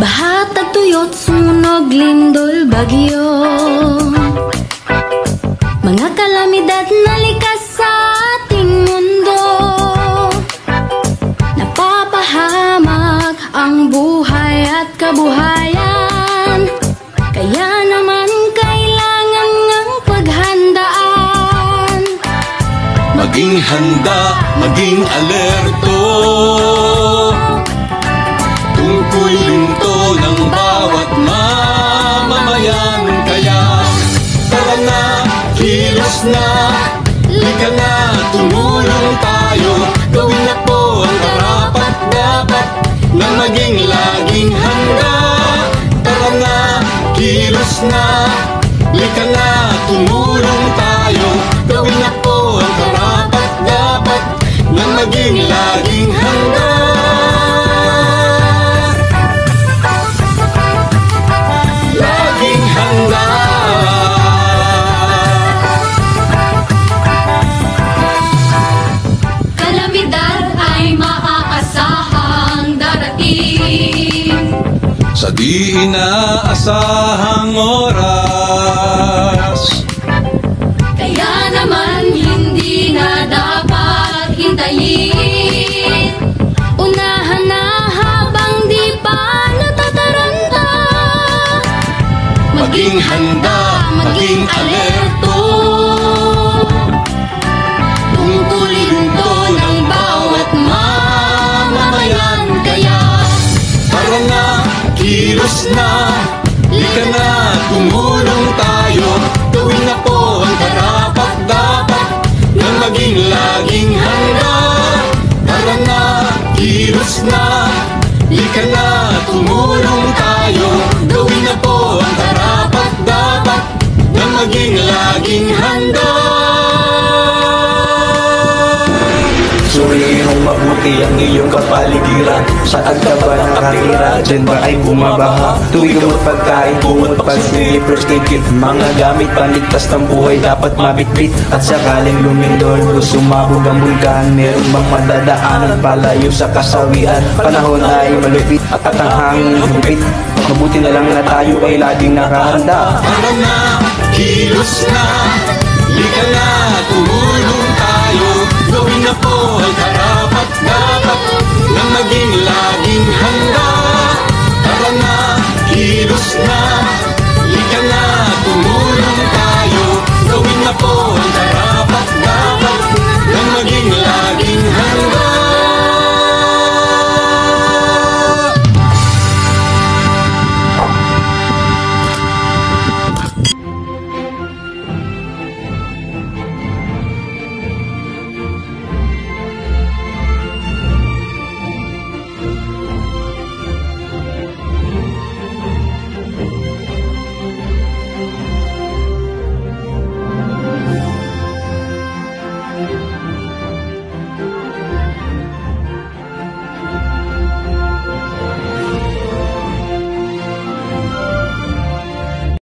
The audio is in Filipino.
Bahatag tuyot, sunog, lindol, bagyo, mga kalamidad na likas sa ating mundo. Napapahamak ang buhay at kabuhayan, kaya naman kailangan ng paghandaan. Maging handa, maging alerto, tungkol linto ng bawat mamamayan. Kaya tara na, kilos na, lika na, tumulong tayo. Gawin na po ang karapat-dapat na maging laging handa. Tara na, kilos na, lika na, tumulong tayo. Gawin na po ang karapat-dapat na maging laging handa. Kalamidad ay maaasahang darating sa di inaasahang oras. Kaya naman hindi na dapat hintayin. Unahan na habang di pa natataranta. Maging handa, maging alerto, tungkulin to ng bawat mamamayan. Kaya tara na, kilos na, lika na, tumulong tayo. Gawin na po ang karapat-dapat na maging laging handa. Tara na, kilos na, lika na, tumulong tayo. Gawin na po ang karapat-dapat na maging laging handa. Suriin mong mabuti ang iyong kapaligiran. Sa agtaba ng karera, dyan ba ay bumabaha? Tuwing gamot pagkain, bumot pagsili, first aid kit, mga gamit paligtas ng buhay dapat mabitbit. At sakaling lumindol o sumabog ang bulkan, meron bang madadaanan palayo sa kasawian? Panahon ay malupit at ang hangin hupit, mabuti na lang na tayo ay laging nakahanda. Tara na, kilos na, lika na, tumulong tayo. Gawin na po ang karapat-dapat na maging laging handa.